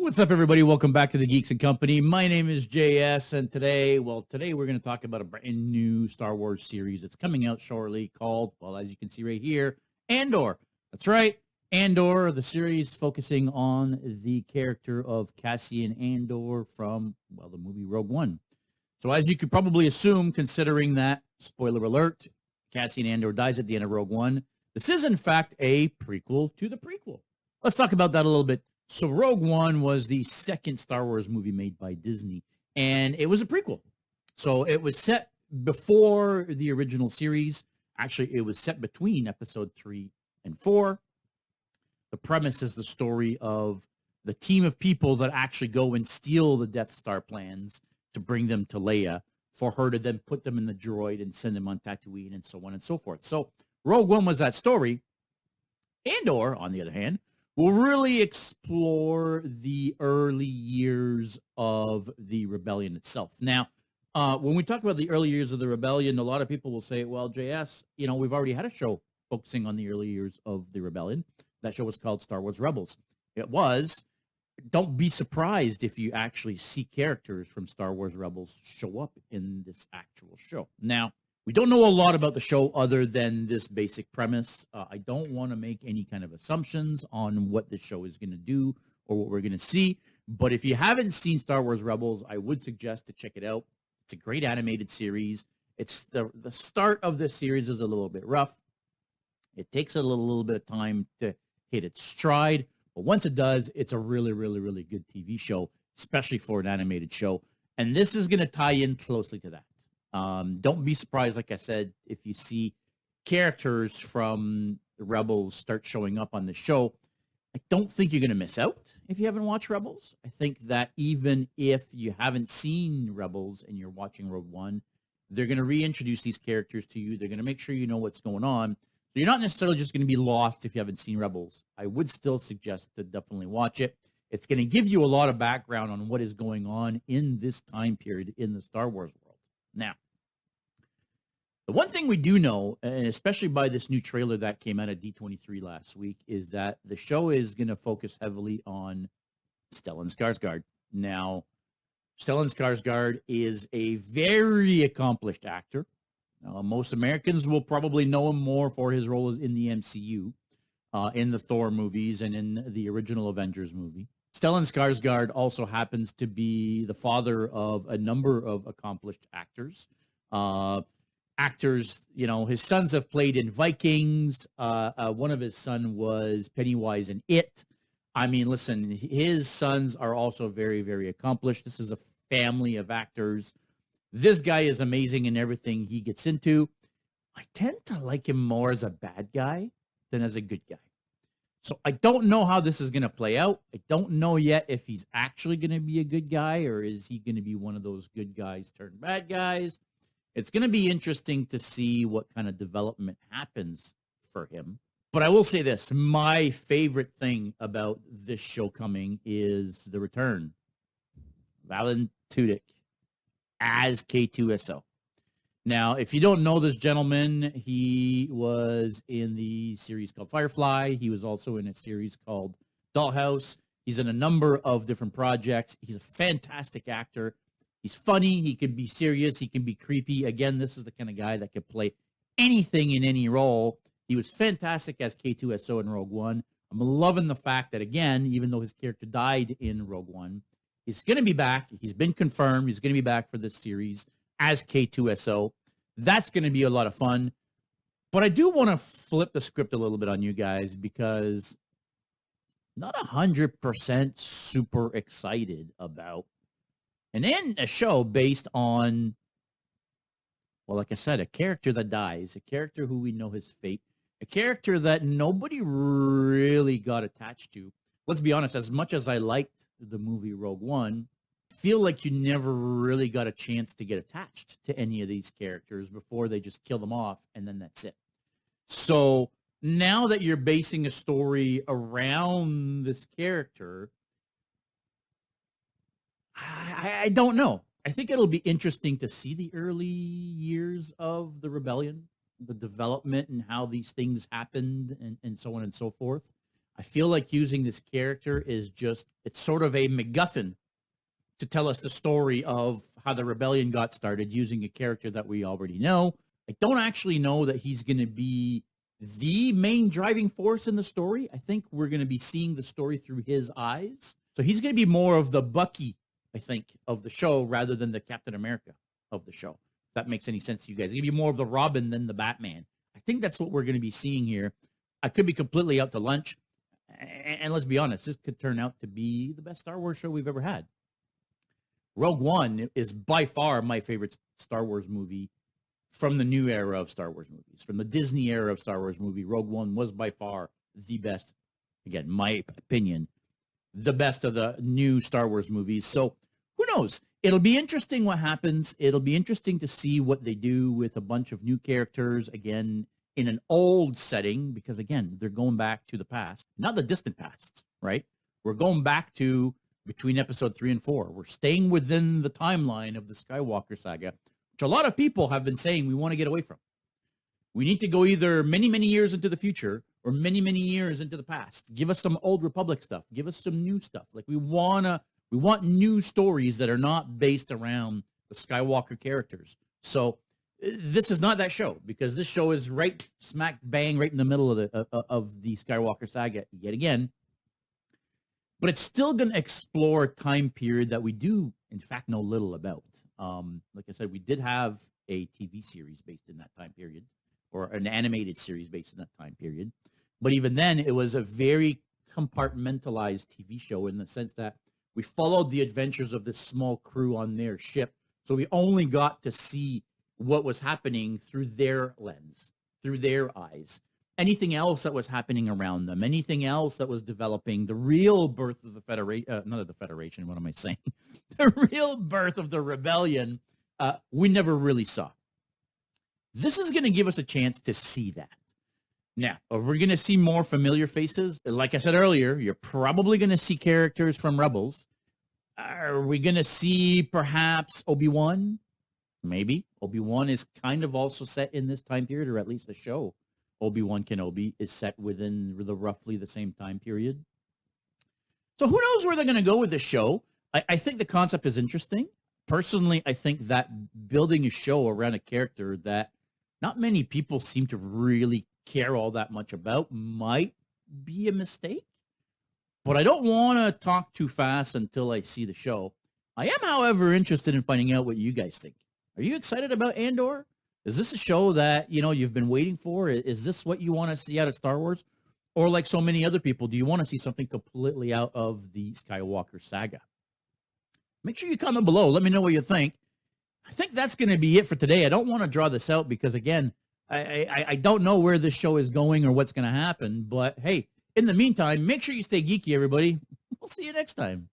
What's up, everybody? Welcome back to the Geeks and Company. My name is JS, and today we're going to talk about a brand new Star Wars series that's coming out shortly called, well, as you can see right here, Andor. That's right, Andor, the series focusing on the character of Cassian Andor from, well, the movie Rogue One. So as you could probably assume, considering that, spoiler alert, Cassian Andor dies at the end of Rogue One, this is, in fact, a prequel to the prequel. Let's talk about that a little bit. So Rogue One was the second Star Wars movie made by Disney, and it was a prequel. So it was set before the original series. Actually, it was set between episode 3 and 4. The premise is the story of the team of people that actually go and steal the Death Star plans to bring them to Leia for her to then put them in the droid and send them on Tatooine and so on and so forth. So Rogue One was that story. Andor, on the other hand, will really explore the early years of the rebellion itself. Now, when we talk about the early years of the rebellion, a lot of people will say, well, JS, we've already had a show focusing on the early years of the rebellion. That show was called Star Wars Rebels. It was. Don't be surprised if you actually see characters from Star Wars Rebels show up in this actual show. Now, we don't know a lot about the show other than this basic premise. I don't want to make any kind of assumptions on what the show is going to do or what we're going to see. But if you haven't seen Star Wars Rebels, I would suggest to check it out. It's a great animated series. It's the start of the series is a little bit rough. It takes a little bit of time to hit its stride. But once it does, it's a really, really, really good TV show, especially for an animated show. And this is going to tie in closely to that. Don't be surprised, like I said, if you see characters from the Rebels start showing up on the show. I don't think you're going to miss out if you haven't watched Rebels. I think that even if you haven't seen Rebels and you're watching Rogue One, they're going to reintroduce these characters to you. They're going to make sure you know what's going on. So you're not necessarily just going to be lost if you haven't seen Rebels. I would still suggest to definitely watch it. It's going to give you a lot of background on what is going on in this time period in the Star Wars world. Now, the one thing we do know, and especially by this new trailer that came out at D23 last week, is that the show is going to focus heavily on Stellan Skarsgård. Now, Stellan Skarsgård is a very accomplished actor. Most Americans will probably know him more for his roles in the MCU, in the Thor movies and in the original Avengers movie. Stellan Skarsgård also happens to be the father of a number of accomplished actors. His sons have played in Vikings. One of his sons was Pennywise in It. I mean, listen, his sons are also very, very accomplished. This is a family of actors. This guy is amazing in everything he gets into. I tend to like him more as a bad guy than as a good guy. So I don't know how this is going to play out. I don't know yet if he's actually going to be a good guy or is he going to be one of those good guys turned bad guys. It's going to be interesting to see what kind of development happens for him. But I will say this. My favorite thing about this show coming is the return of Alan Tudyk as K2SO. Now, if you don't know this gentleman, he was in the series called Firefly. He was also in a series called Dollhouse. He's in a number of different projects. He's a fantastic actor. He's funny. He can be serious. He can be creepy. Again, this is the kind of guy that could play anything in any role. He was fantastic as K2SO in Rogue One. I'm loving the fact that, again, even though his character died in Rogue One, he's going to be back. He's been confirmed. He's going to be back for this series as K2SO. That's going to be a lot of fun. But I do want to flip the script a little bit on you guys because not 100% super excited about and then a show based on, well, like I said, a character that dies, a character who we know his fate, a character that nobody really got attached to. Let's be honest, as much as I liked the movie Rogue One, I feel like you never really got a chance to get attached to any of these characters before they just kill them off, and then that's it. So now that you're basing a story around this character, I don't know. I think it'll be interesting to see the early years of the rebellion, the development and how these things happened and so on and so forth. I feel like using this character is just, it's sort of a MacGuffin to tell us the story of how the rebellion got started using a character that we already know. I don't actually know that he's going to be the main driving force in the story. I think we're going to be seeing the story through his eyes. So he's going to be more of the Bucky, I think, of the show rather than the Captain America of the show. If that makes any sense to you guys. He's going to be more of the Robin than the Batman. I think that's what we're going to be seeing here. I could be completely out to lunch. And let's be honest, this could turn out to be the best Star Wars show we've ever had. Rogue One is by far my favorite Star Wars movie from the new era of Star Wars movies. From the Disney era of Star Wars movie, Rogue One was by far the best. Again, my opinion, the best of the new Star Wars movies. So who knows? It'll be interesting what happens. It'll be interesting to see what they do with a bunch of new characters, again, in an old setting, because, again, they're going back to the past, not the distant past, right? We're going back to between episode 3 and 4. We're staying within the timeline of the Skywalker saga, which a lot of people have been saying we want to get away from. We need to go either many, many years into the future or many, many years into the past. Give us some old Republic stuff. Give us some new stuff. Like we want new stories that are not based around the Skywalker characters. So this is not that show, because this show is right smack bang right in the middle of the Skywalker saga yet again. But it's still going to explore a time period that we do, in fact, know little about. Like I said, we did have a TV series based in that time period, or an animated series based in that time period. But even then, it was a very compartmentalized TV show in the sense that we followed the adventures of this small crew on their ship. So we only got to see what was happening through their lens, through their eyes. Anything else that was happening around them, anything else that was developing, the real birth of the Federation, not of the Federation, what am I saying? The real birth of the rebellion, we never really saw. This is going to give us a chance to see that. Now, we're going to see more familiar faces. Like I said earlier, you're probably going to see characters from Rebels. Are we going to see perhaps Obi-Wan? Maybe. Obi-Wan is kind of also set in this time period, or at least the show Obi-Wan Kenobi is set within roughly the same time period. So who knows where they're going to go with this show? I think the concept is interesting. Personally, I think that building a show around a character that not many people seem to really care all that much about might be a mistake. But I don't want to talk too fast until I see the show. I am, however, interested in finding out what you guys think. Are you excited about Andor? Is this a show that, you've been waiting for? Is this what you want to see out of Star Wars? Or like so many other people, do you want to see something completely out of the Skywalker saga? Make sure you comment below. Let me know what you think. I think that's going to be it for today. I don't want to draw this out because, again, I don't know where this show is going or what's going to happen. But, hey, in the meantime, make sure you stay geeky, everybody. We'll see you next time.